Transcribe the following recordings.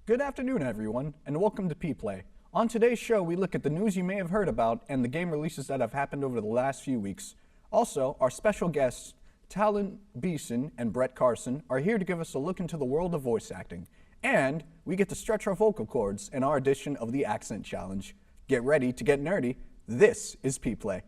Good afternoon, everyone, and welcome to P-Play. On today's show, we look at the news you may have heard about and the game releases that have happened over the last few weeks. Also, our special guests, Talon, Beeson, and Bret Carson, are here to give us a look into the world of voice acting. And we get to stretch our vocal cords in our edition of the Accent Challenge. Get ready to get nerdy. This is P-Play.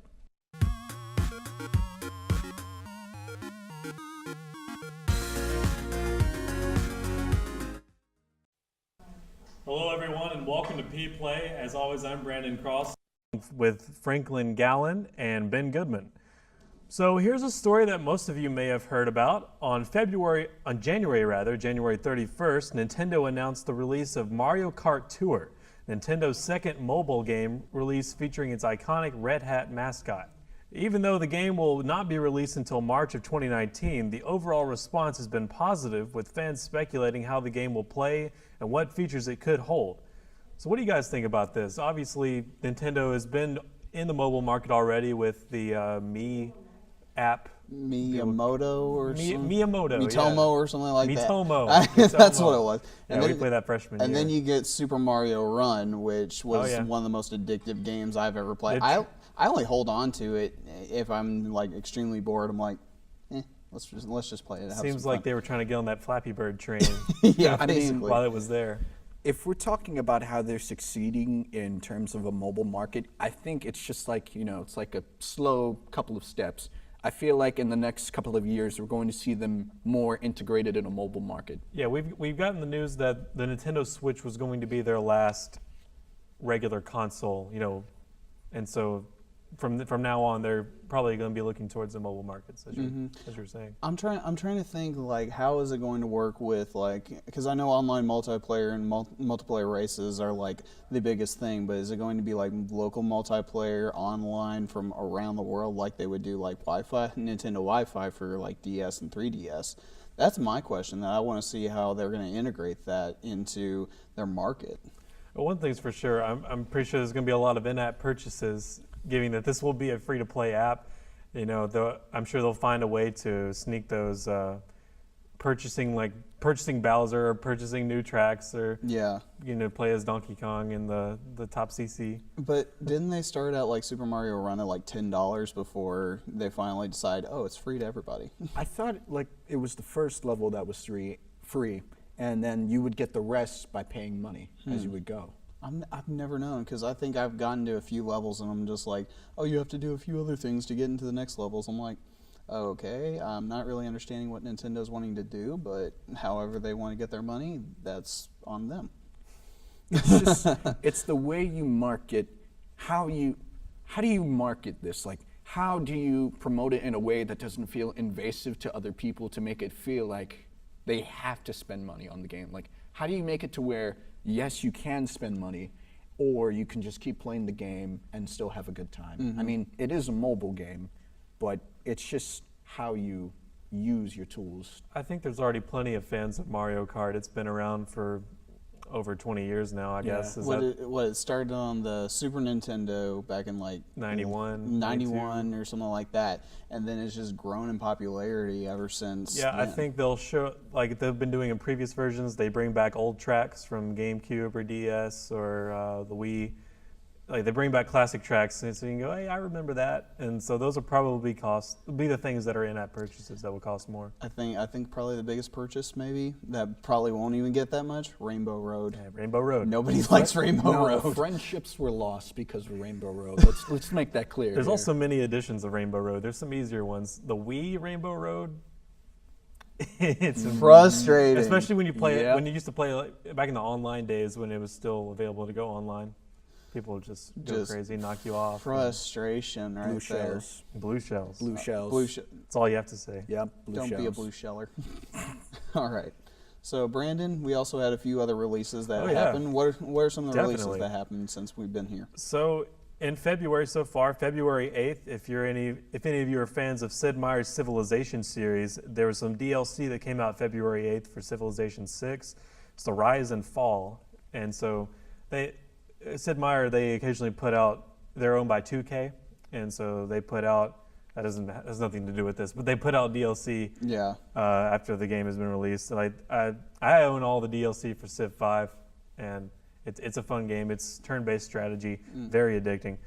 Hello everyone and welcome to P-Play. As always, I'm Brandon Crosslin with Franklin Galan and Ben Goodman. So here's a story that most of you may have heard about. On January 31st, Nintendo announced the release of Mario Kart Tour, Nintendo's second mobile game release featuring its iconic Red Hat mascot. Even though the game will not be released until March of 2019, the overall response has been positive, with fans speculating how the game will play and what features it could hold. So what do you guys think about this? Obviously, Nintendo has been in the mobile market already with the Mi app. Miyamoto or something? Miyamoto, Mitomo yeah. or something like Mitomo. that. That's what it was. And we played that freshman year. And then you get Super Mario Run, which was one of the most addictive games I've ever played. I only hold on to it if I'm like extremely bored. I'm like, let's just play it. Seems like they were trying to get on that Flappy Bird train. Yeah, basically. While it was there. If we're talking about how they're succeeding in terms of a mobile market, I think it's just like, it's like a slow couple of steps. I feel like in the next couple of years, we're going to see them more integrated in a mobile market. Yeah, we've gotten the news that the Nintendo Switch was going to be their last regular console, and so from now on, they're probably going to be looking towards the mobile markets, as you're saying. I'm trying to think, like, how is it going to work with, like, because I know online multiplayer and multiplayer races are like the biggest thing, but is it going to be like local multiplayer online from around the world, like they would do like Wi-Fi, Nintendo Wi-Fi for like DS and 3DS? That's my question. That I want to see how they're going to integrate that into their market. Well, one thing's for sure, I'm pretty sure there's going to be a lot of in-app purchases, given that this will be a free-to-play app. I'm sure they'll find a way to sneak those purchasing Bowser or purchasing new tracks or play as Donkey Kong in the top CC. But didn't they start out like Super Mario Run at like $10 before they finally decide, oh, it's free to everybody? I thought like it was the first level that was free, and then you would get the rest by paying money as you would go. I've never known, because I think I've gotten to a few levels and I'm just like, oh, you have to do a few other things to get into the next levels. I'm like, oh, okay, I'm not really understanding what Nintendo's wanting to do, but however they want to get their money, that's on them. It's the way you market. How do you market this? Like, how do you promote it in a way that doesn't feel invasive to other people to make it feel like they have to spend money on the game? Like, how do you make it to where, yes, you can spend money, or you can just keep playing the game and still have a good time? I mean, it is a mobile game, but it's just how you use your tools. I think there's already plenty of fans of Mario Kart. It's been around for over 20 years now, I guess. It started on the Super Nintendo back in like 91 or something like that, and then it's just grown in popularity ever since. Yeah, then. I think they'll show, like they've been doing in previous versions, they bring back old tracks from GameCube or DS or the Wii. Like they bring back classic tracks, so you can go, hey, I remember that. And so those will probably be the things that are in-app purchases that will cost more. I think probably the biggest purchase maybe that probably won't even get that much, Rainbow Road. Yeah, Rainbow Road. Nobody likes Rainbow Road. Friendships were lost because of Rainbow Road. Let's make that clear. There's also many editions of Rainbow Road. There's some easier ones. The Wii Rainbow Road. It's frustrating, especially when you play it. When you used to play back in the online days when it was still available to go online. People just go crazy, knock you off. Frustration, right? Blue shells. Blue shells. Blue shells. That's all you have to say. Yep. Don't be a blue sheller. All right. So Brandon, we also had a few other releases that happened. What are some of the releases that happened since we've been here? So in February so far, February 8th, if any of you are fans of Sid Meier's Civilization series, there was some DLC that came out February 8th for Civilization 6. It's the Rise and Fall, and so Sid Meier, they occasionally put out, they're owned by 2K, and so they put out, that has nothing to do with this, but they put out DLC after the game has been released. And I own all the DLC for Civ 5. and it's a fun game. It's turn-based strategy, very addicting.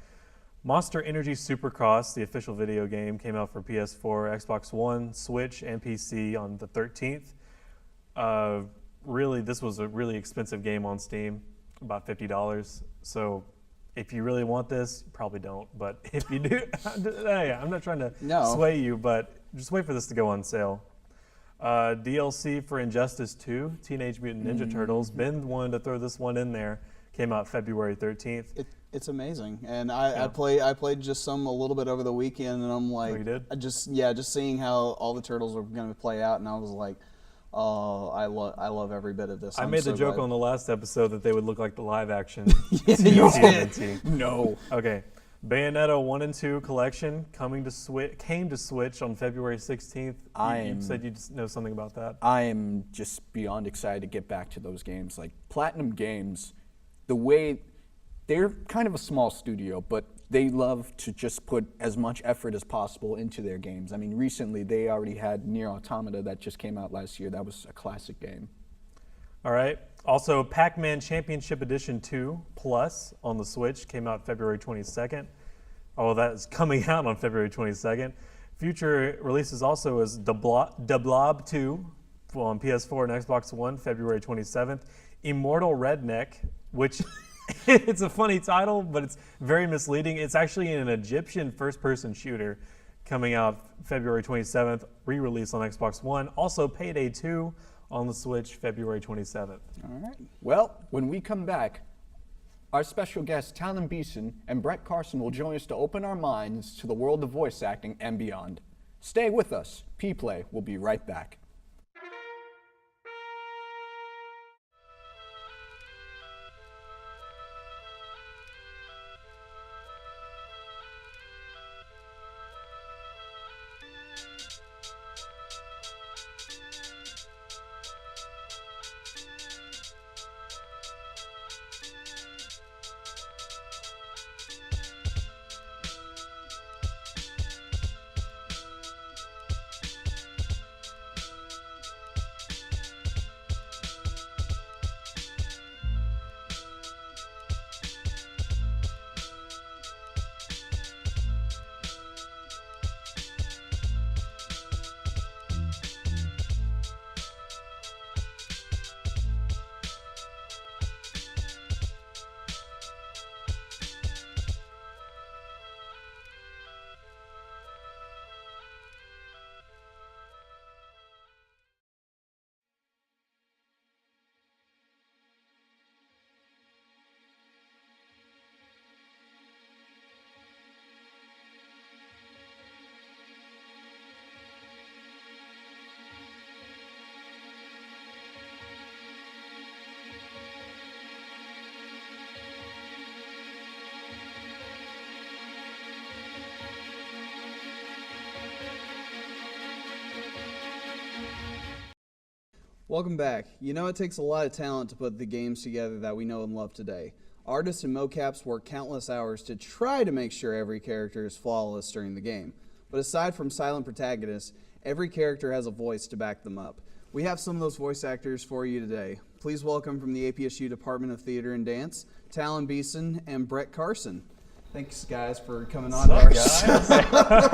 Monster Energy Supercross, the official video game, came out for PS4, Xbox One, Switch, and PC on the 13th. Really, this was a really expensive game on Steam, about $50. So if you really want this, you probably don't. But if you do, I'm not trying to sway you, but just wait for this to go on sale. DLC for Injustice 2, Teenage Mutant Ninja Turtles. Ben wanted to throw this one in there. Came out February 13th. It's amazing, and I played just a little bit over the weekend, and I'm like, you did? just seeing how all the turtles were going to play out, and I was like, oh, I love every bit of this. I made the joke on the last episode that they would look like the live action. Yeah, you did. No. Okay. Bayonetta 1 and 2 collection came to Switch on February 16th. You said you know something about that. I am just beyond excited to get back to those games. Like Platinum Games, the way they're kind of a small studio, but they love to just put as much effort as possible into their games. I mean, recently they already had Nier Automata that just came out last year. That was a classic game. All right. Also, Pac-Man Championship Edition 2 Plus on the Switch came out February 22nd. Oh, that is coming out on February 22nd. Future releases also is The Blob 2 on PS4 and Xbox One, February 27th. Immortal Redneck, which it's a funny title, but it's very misleading. It's actually an Egyptian first-person shooter coming out February 27th, re-release on Xbox One. Also, Payday 2 on the Switch, February 27th. All right. Well, when we come back, our special guests, Talon Beeson and Bret Carson, will join us to open our minds to the world of voice acting and beyond. Stay with us. P-Play will be right back. Welcome back. You know it takes a lot of talent to put the games together that we know and love today. Artists and mocaps work countless hours to try to make sure every character is flawless during the game. But aside from silent protagonists, every character has a voice to back them up. We have some of those voice actors for you today. Please welcome from the APSU Department of Theater and Dance, Talon Beeson and Bret Carson. Thanks, guys, for coming on. What's up, guys?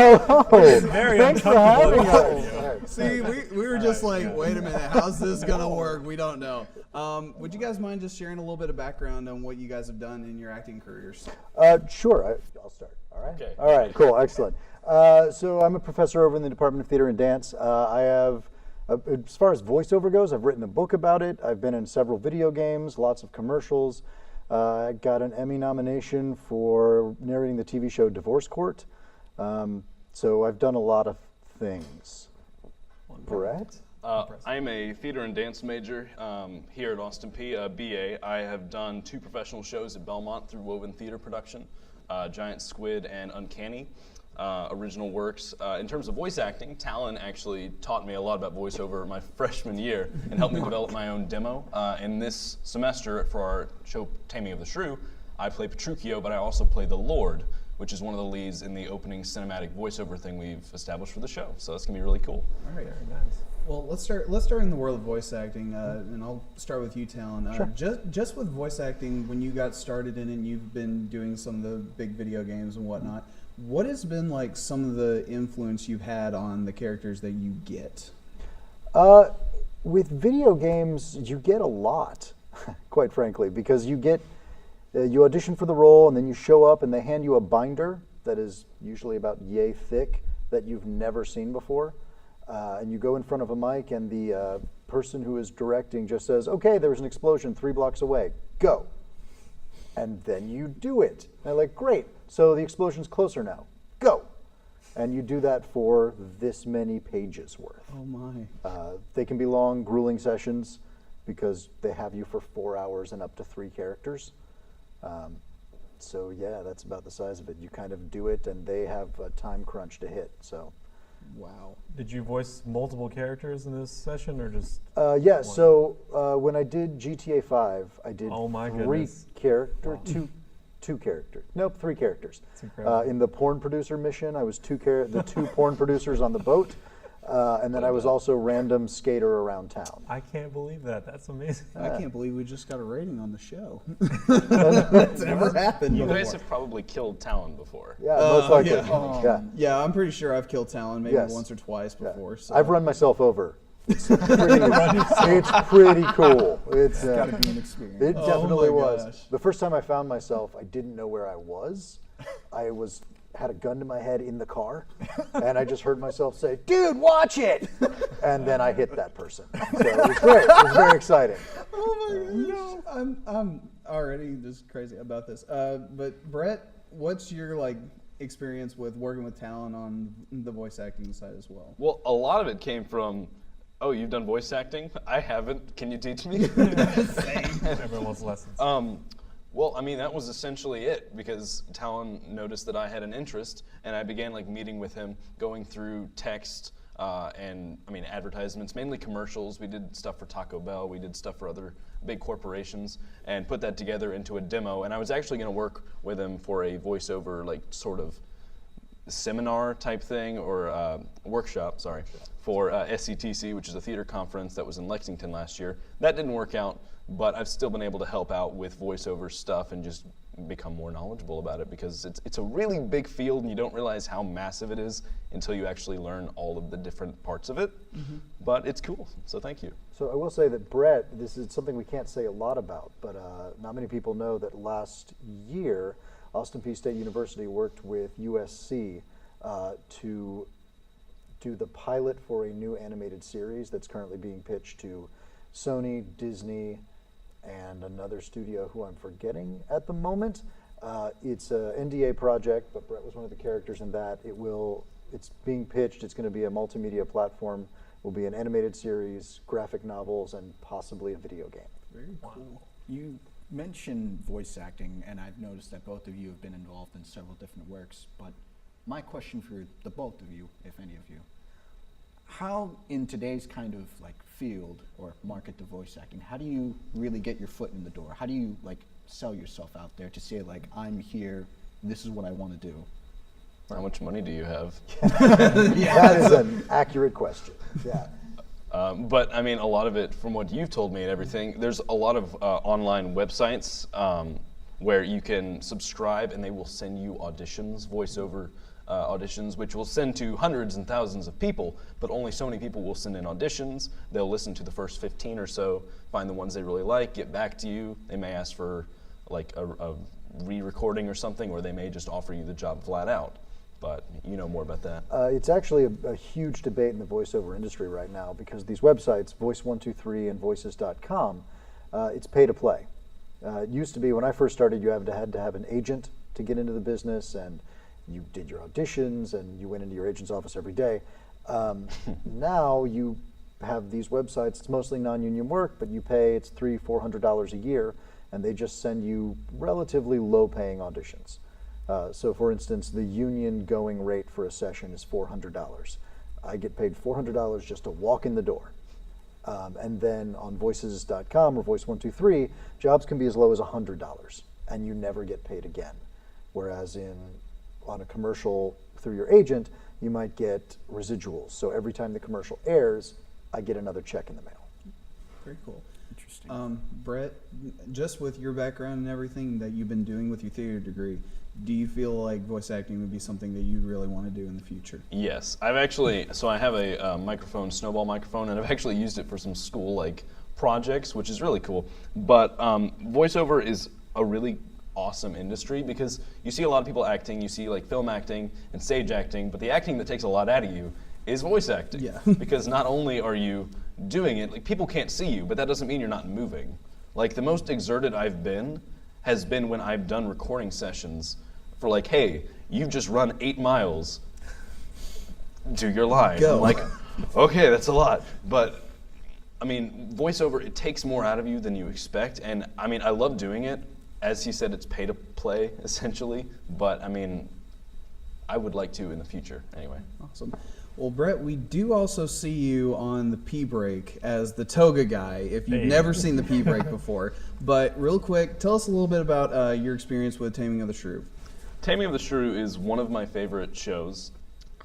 Hello. Very Thanks for having uncomfortable. us. See, we were just like, wait a minute, how's this going to work? We don't know. Would you guys mind just sharing a little bit of background on what you guys have done in your acting careers? Sure, I'll start. All right. Okay. All right. Cool. Excellent. So I'm a professor over in the Department of Theater and Dance. I have, as far as voiceover goes, I've written a book about it. I've been in several video games, lots of commercials. I got an Emmy nomination for narrating the TV show Divorce Court. So I've done a lot of things. Bret? I'm a theater and dance major here at Austin Peay, BA. I have done 2 professional shows at Belmont through Woven Theater Production, Giant Squid and Uncanny. Original works. In terms of voice acting, Talon actually taught me a lot about voiceover my freshman year and helped me develop my own demo. And this semester for our show Taming of the Shrew, I play Petruchio, but I also play the Lord, which is one of the leads in the opening cinematic voiceover thing we've established for the show. So that's gonna be really cool. All right, very nice. Well, let's start in the world of voice acting, and I'll start with you, Talon. Just with voice acting, when you got started in it, and you've been doing some of the big video games and whatnot. What has been like some of the influence you've had on the characters that you get? With video games, you get a lot, quite frankly, because you get you audition for the role, and then you show up, and they hand you a binder that is usually about yay thick that you've never seen before. And you go in front of a mic, and the person who is directing just says, "Okay, there was an explosion 3 blocks away. Go." And then you do it. And they're like, "Great, so the explosion's closer now. Go." And you do that for this many pages worth. Oh my. They can be long, grueling sessions because they have you for 4 hours and up to 3 characters. So yeah, that's about the size of it. You kind of do it, and they have a time crunch to hit. So, wow. Did you voice multiple characters in this session, or just? Yeah. So when I did GTA 5, I did Oh my 3 goodness. character, two characters. Nope, 3 characters. That's incredible. In the porn producer mission, I was the 2 porn producers on the boat, and then I was also random skater around town. I can't believe that. That's amazing. I can't believe we just got a rating on the show. That's never happened You before. guys have probably killed Talon before. Yeah, most likely. Yeah. Yeah. Yeah, I'm pretty sure I've killed Talon maybe Yes. once or twice Yeah. before. So. I've run myself over. It's pretty cool. It's Gotta be an experience. It Oh definitely my was. gosh. The first time I found myself, I didn't know where I was. I had a gun to my head in the car, and I just heard myself say, "Dude, watch it!" And then I hit that person. So it was great. It was very exciting. Oh my gosh. I'm already just crazy about this. But Bret, what's your experience with working with Talon on the voice acting side as well? Well, a lot of it came from, "Oh, you've done voice acting? I haven't. Can you teach me?" Everyone wants lessons. Well, I mean, that was essentially it, because Talon noticed that I had an interest, and I began meeting with him, going through text and advertisements, mainly commercials. We did stuff for Taco Bell, we did stuff for other big corporations, and put that together into a demo. And I was actually going to work with him for a voiceover sort of seminar type thing, or workshop, sorry, for SCTC, which is a theater conference that was in Lexington last year. That didn't work out, but I've still been able to help out with voiceover stuff and just become more knowledgeable about it, because it's a really big field, and you don't realize how massive it is until you actually learn all of the different parts of it. But it's cool, so thank you. So I will say that Bret, this is something we can't say a lot about, but not many people know that last year, Austin Peay State University worked with USC to do the pilot for a new animated series that's currently being pitched to Sony, Disney, and another studio who I'm forgetting at the moment. It's an NDA project, but Bret was one of the characters in that. It's being pitched. It's going to be a multimedia platform. It will be an animated series, graphic novels, and possibly a video game. Very cool. You mentioned voice acting, and I've noticed that both of you have been involved in several different works, but my question for the both of you, if any of you, how in today's kind of field or market to voice acting, how do you really get your foot in the door? How do you sell yourself out there to say I'm here, this is what I want to do? How much money do you have? That is an accurate question. Yeah. But I mean, a lot of it, from what you've told me and everything, there's a lot of online websites where you can subscribe, and they will send you auditions, voiceover auditions, which will send to hundreds and thousands of people, but only so many people will send in auditions. They'll listen to the first 15 or so, find the ones they really like, get back to you. They may ask for a re-recording or something, or they may just offer you the job flat out. But you know more about that. It's actually a huge debate in the voiceover industry right now, because these websites, Voice123 and Voices.com, it's pay to play. It used to be, when I first started, you had to have an agent to get into the business, and you did your auditions, and you went into your agent's office every day. Now you have these websites, it's mostly non-union work, but you pay, it's $300-400 a year, and they just send you relatively low-paying auditions. So for instance, the union going rate for a session is $400. I get paid $400 just to walk in the door. And then on Voices.com or Voice123, jobs can be as low as $100, and you never get paid again. Whereas on a commercial through your agent, you might get residuals. So every time the commercial airs, I get another check in the mail. Very cool. Interesting. Bret, just with your background and everything that you've been doing with your theater degree, do you feel like voice acting would be something that you'd really want to do in the future? Yes, I've actually, so I have a microphone, snowball microphone, and I've actually used it for some school like projects, which is really cool. But voiceover is a really awesome industry because you see a lot of people acting, you see like film acting and stage acting, but the acting that takes a lot out of you is voice acting. Yeah. Because not only are you doing it, like people can't see you, but that doesn't mean you're not moving. Like the most exerted I've been has been when I've done recording sessions for like, hey, you've just run 8 miles, do your line. Go. I'm like, okay, that's a lot. But I mean, voiceover, it takes more out of you than you expect. And I mean, I love doing it. As he said, it's pay to play, essentially. But I mean, I would like to in the future, anyway. Awesome. Well, Bret, we do also see you on the P break as the toga guy, if you've Hey. never seen the P break before. But real quick, tell us a little bit about your experience with Taming of the Shrew. Taming of the Shrew is one of my favorite shows.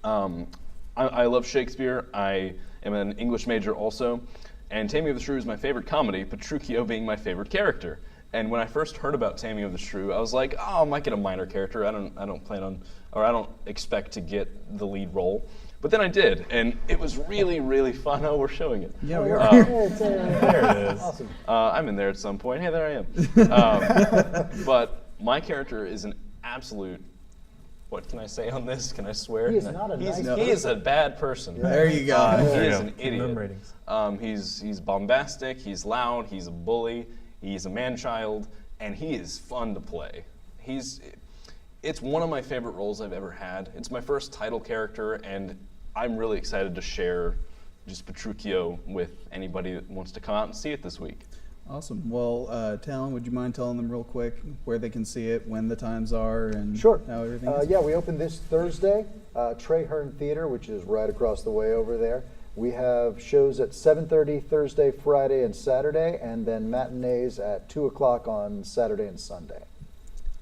I love Shakespeare. I am an English major also. And Taming of the Shrew is my favorite comedy, Petruchio being my favorite character. And when I first heard about Taming of the Shrew, I was like, oh, I might get a minor character. I don't expect to get the lead role. But then I did, and it was really, really fun. Oh, we're showing it. Yeah, we are. There it is. Awesome. I'm in there at some point. Hey, there I am. But my character is an absolute, what can I say on this? Can I swear? He is not a nice He is a bad person. There you go. He There you is go. an Give them idiot. ratings. He's bombastic, he's loud, he's a bully, he's a man-child, and he is fun to play. It's one of my favorite roles I've ever had. It's my first title character, and I'm really excited to share just Petruchio with anybody that wants to come out and see it this week. Awesome. Well, Talon, would you mind telling them real quick where they can see it, when the times are, and Sure. how everything is? Yeah, we open this Thursday, Traherne Theater, which is right across the way over there. We have shows at 7:30 Thursday, Friday, and Saturday, and then matinees at 2 o'clock on Saturday and Sunday.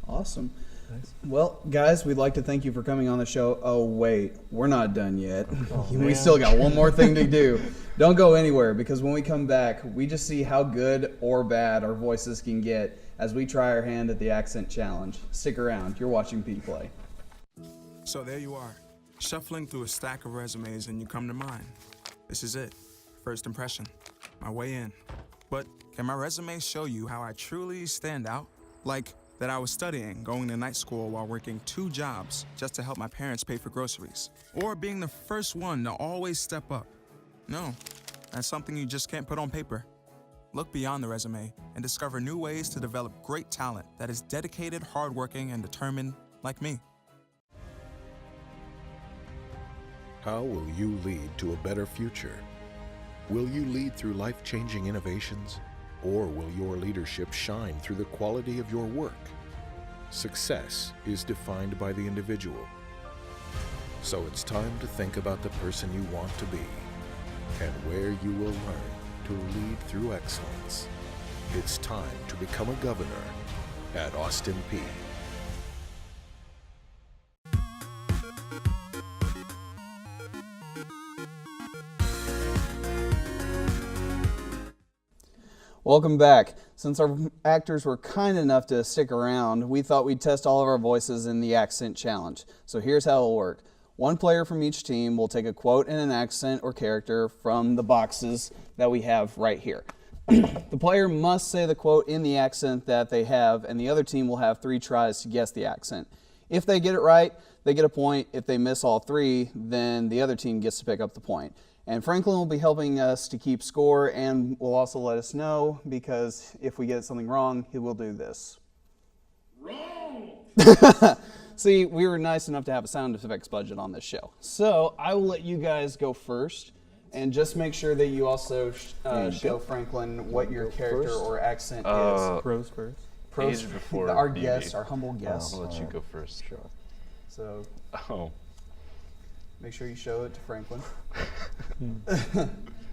Awesome. Nice. Well, guys, we'd like to thank you for coming on the show. Oh, wait, we're not done yet. We man. still got one more thing to do. Don't go anywhere, because when we come back, we just see how good or bad our voices can get as we try our hand at the accent challenge. Stick around. You're watching P Play. So there you are, shuffling through a stack of resumes, and you come to mine. This is it, first impression, my way in. But can my resume show you how I truly stand out? Like that I was studying, going to night school while working 2 jobs just to help my parents pay for groceries. Or being the first one to always step up. No, that's something you just can't put on paper. Look beyond the resume and discover new ways to develop great talent that is dedicated, hardworking, and determined like me. How will you lead to a better future? Will you lead through life-changing innovations? Or will your leadership shine through the quality of your work? Success is defined by the individual. So it's time to think about the person you want to be and where you will learn to lead through excellence. It's time to become a governor at Austin Peay. Welcome back. Since our actors were kind enough to stick around, we thought we'd test all of our voices in the accent challenge. So here's how it'll work. One player from each team will take a quote in an accent or character from the boxes that we have right here. The player must say the quote in the accent that they have, and the other team will have 3 tries to guess the accent. If they get it right, they get a point. If they miss all 3, then the other team gets to pick up the point. And Franklin will be helping us to keep score and will also let us know, because if we get something wrong, he will do this. Wrong! See, we were nice enough to have a sound effects budget on this show. So I will let you guys go first, and just make sure that you also show Franklin what your character first. or accent is. Pros first. Pros- Age before our BB. guest, our humble guest. I'll let you go first. Sure. So Oh. make sure you show it to Franklin.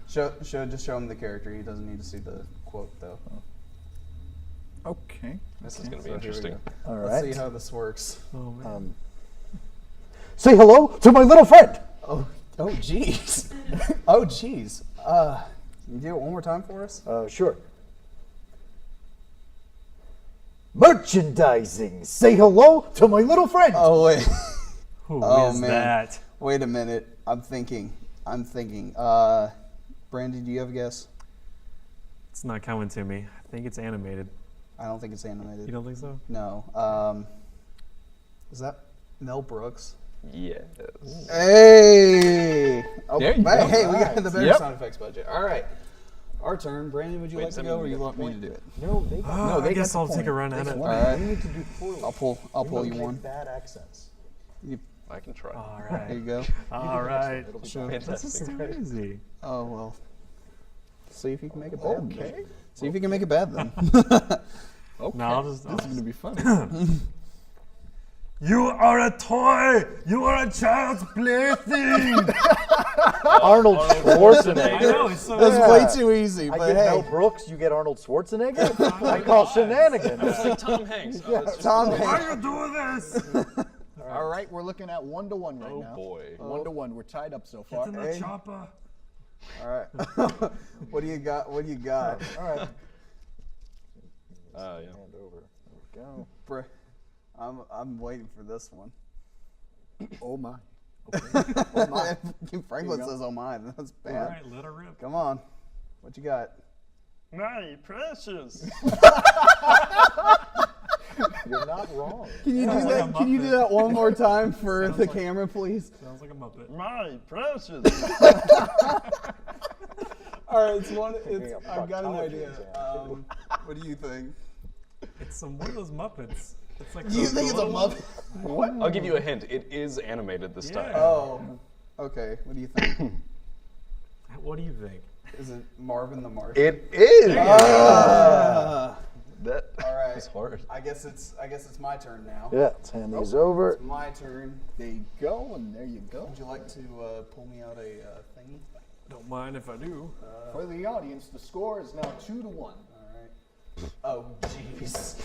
Just show him the character. He doesn't need to see the quote though. Okay. This is going to So be here we interesting. go. All Let's right. see how this works. Oh man. Say hello to my little friend. Oh, jeez. Oh, jeez. Can you do it one more time for us? Sure. Merchandising. Say hello to my little friend. Oh wait. Who Oh, is man. that? Wait a minute. I'm thinking. Brandy, do you have a guess? It's not coming to me. I think it's animated. I don't think it's animated. You don't think so? No. Is that Mel Brooks? Yes. Hey! Oh, There you go. hey, we got the better Yep. sound effects budget. All right. Our turn. Brandon, would you Wait, like to does that go, mean or we you get want the me to point? do it? No, they got, Oh, they I guess got I'll the take a point. run at it. All right. We need to do poorly. I'll pull you make one. bad accents. I can try. All There you right. go. All right. Sure. This is too easy. Oh well. See if you can make it bad. Okay. See if you can make it bad then. Okay. No, I'll just. This is gonna be fun. You are a toy. You are a child's plaything. Arnold I Schwarzenegger. know it's so. That's Yeah. way too easy, I but get Mel hey. Brooks, you get Arnold Schwarzenegger. I call shenanigans. It's like Tom Hanks. Oh, that's just- Tom Why Hanks. you do this? All right, we're looking at 1-1 right Oh now. boy. 1-1. We're tied up so far. It's in the chopper. All right. What do you got? What do you got? All right. Yeah. Hand over. There we go. I'm waiting for this one. Oh my. Franklin says, "Oh my, that's All bad." right, let her rip. Come on. What you got? My precious. You're not wrong. Can you do Sounds like that? a Can you do Muppet. that one more time for the camera, please? Sounds like a Muppet. My precious. All right, it's one. Taking a I've got an proctology idea. exam. What do you think? It's one of those Muppets. It's like Do you the think it's a little- Muppet? What? I'll give you a hint. It is animated this time. Yeah. Oh, okay. What do you think? What do you think? Is it Marvin the Martian? It is. That All right. is hard. I guess it's my turn now. Yeah, let's hand these over. It's my turn. There you go, and there you go. Would you like to pull me out a thingy? Don't mind if I do. For the audience, the score is now 2-1. All right. Oh, jeez.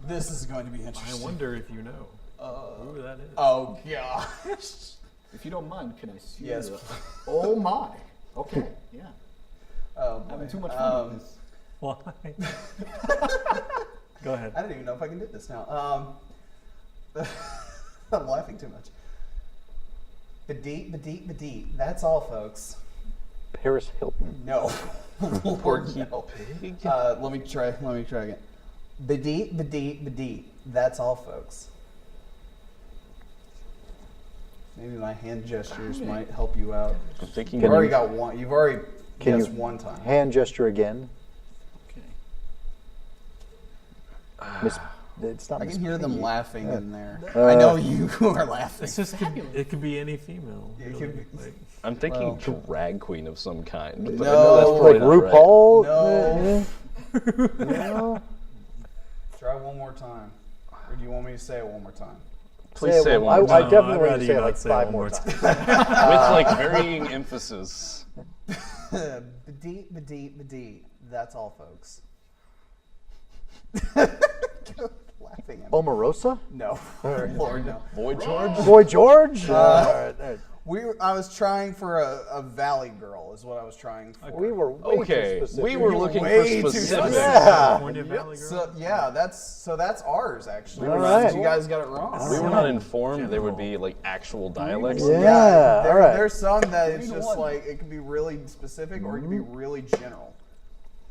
This is going to be I interesting. wonder if you know who that is. Oh gosh. If you don't mind, can I see? Yes. the- Oh my. Okay. Yeah. Oh, boy. Having too much fun with this. Why? Go ahead. I don't even know if I can do this now. I'm laughing too much. Badeet. That's all, folks. Paris Hilton. No. Porky no. Pig. Let me try again. Badeet. That's all, folks. Maybe my hand gestures might help you out. I'm thinking. You've already got one. You've already Can guessed you one time. hand gesture again? Okay. Miss, it's not I Miss can hear them Piggy. laughing in there. I know you are laughing. It's just it could be any female. It really. could be- Like, I'm thinking Well- drag queen of some kind. But I No. know that's Like probably not right. RuPaul? No. No. Try one more time. Or do you want me to say it one more time? Please say it one I more time. definitely I'd want rather to you say it not like say it 5 one more more times. With like varying emphasis. Badeet. That's all, folks. Laughing at me. Omarosa? No. Lord, no. Boy George. Boy George? All right. I was trying for a Valley Girl, is what I was trying for. We were way Okay, too specific. we were looking way for too specifics. specific. California Valley Girl. So yeah, that's ours actually. All right. You guys got it wrong. We were not informed there would be like actual dialects. Yeah, all right. There's some that it's just like it can be really specific or it can be really general.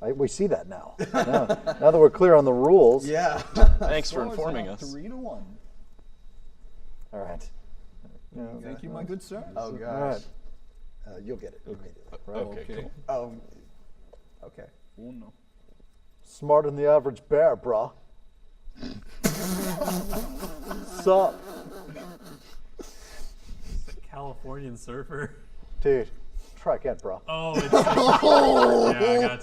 We see that now. Now that we're clear on the rules. Yeah. Thanks for Score is informing now us. 3-1. All right. Thank you, my good sir. Oh gosh. All right. You'll get it immediately. Right? Okay, cool. Oh. Okay. Oh no. Smarter than the average bear, brah. Sup, Californian surfer. dude? Try again, bro. Oh, it's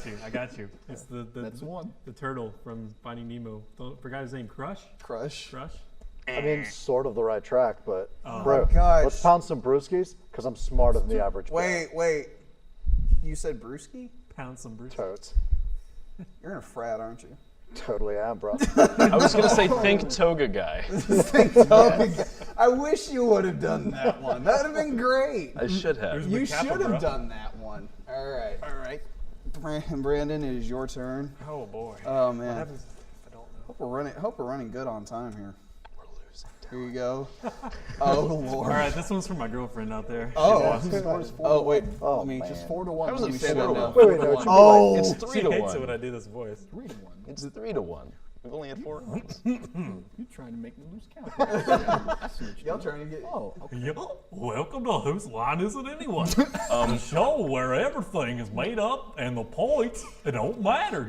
yeah, I got you. It's the That's one. the turtle from Finding Nemo. Forgot his name. Crush. Crush. I mean, sort of the right track, but Oh. bro, Gosh. let's pound some brewskis because I'm smarter than the average bear. Wait. You said brewski? Pound some Bruce. Totes. You're in a frat, aren't you? Totally am, bro. I was gonna say think toga guy. I wish you would have done that one. That would have been great. I should have. Here's You the Kappa, should have bro. done that one. All right. Brandon, it is your turn. Oh boy. Oh What man. happens if I don't know? Hope we're running good on time here. We're losing. Here you go. Oh Lord. All right, this one's for my girlfriend out there. Oh wait. Oh, Let me man. just 4-1. How is Let it me say 4 to that 1? now. Wait, no, it should be Oh. It's She 3 to hates it when 1. I do this voice. 3 to 1. It's 3 to 1. We've only had 4 rounds. You're trying to make me lose count. I see what you're Y'all trying to get. Oh, okay. Yep. Welcome to Whose Line Is It Anyway? The show where everything is made up and the points it don't matter.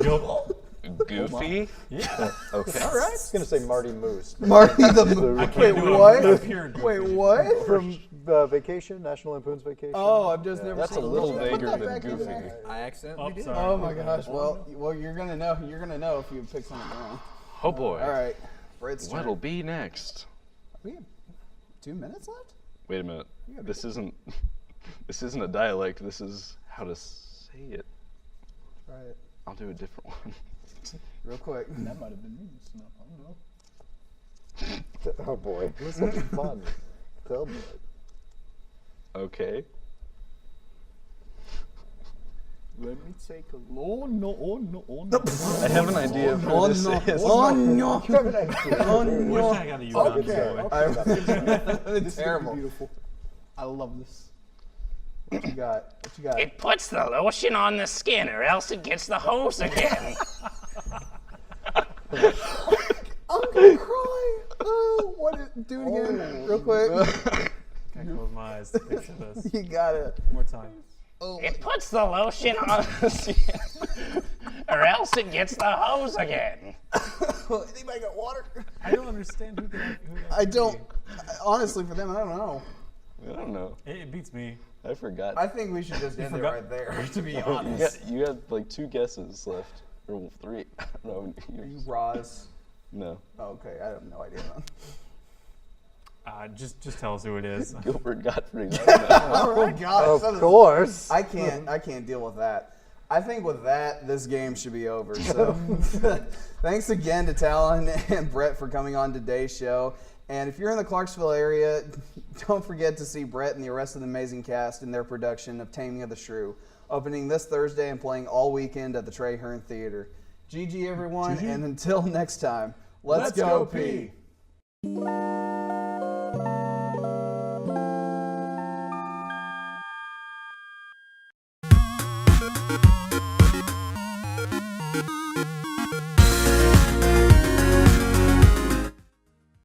Goofy? Yeah. Okay. All right. I was going to say Marty Moose. Marty the Moose. can't Wait, do it. what? I'm pure goofy. Wait, what? From Vacation, National Lampoon's Vacation. Oh, I've just never That's seen a little Put vaguer that than back in Goofy. there. I accidentally did. sorry. Oh my gosh. Well, you're gonna know. You're gonna know if you pick something wrong. Oh boy. All right. Brett's turn. What'll be next? We have 2 minutes left. Wait a minute. This isn't a dialect. This is how to say it. Try it. I'll do a different one. Real quick. That might have been me. So I don't know. Oh boy, this will be fun. Oh boy. Okay. Let me take a no. I have an idea of who Oh this no. is. Oh no. Oh Wish no. I got a U-Box boy. It's terrible. Beautiful. I love this. What you got? What you got? It puts the lotion on the skin, or else it gets the hose again. I'm gonna cry. Oh, what is? Do it again, real quick. I close my eyes to picture this. You got it. One more time. It puts the lotion on the skin, or else it gets the hose again. Anybody got water? I don't understand who that I don't. Honestly, for them, I don't know. I don't know. It beats me. I forgot. I think we should just end it forgot? right there. To be you, honest. you had like 2 guesses left. Or 3. I don't know. Roz. No. Oh, okay, I have no idea. Just tell us who it is. Gilbert Gottfried. I don't know. Oh my gosh. Of course. I can't deal with that. I think with that, this game should be over. So thanks again to Talon and Bret for coming on today's show. And if you're in the Clarksville area, don't forget to see Bret and the rest of the amazing cast in their production of Taming of the Shrew, opening this Thursday and playing all weekend at the Trey Hearn Theater. GG everyone, and until next time, let's go P.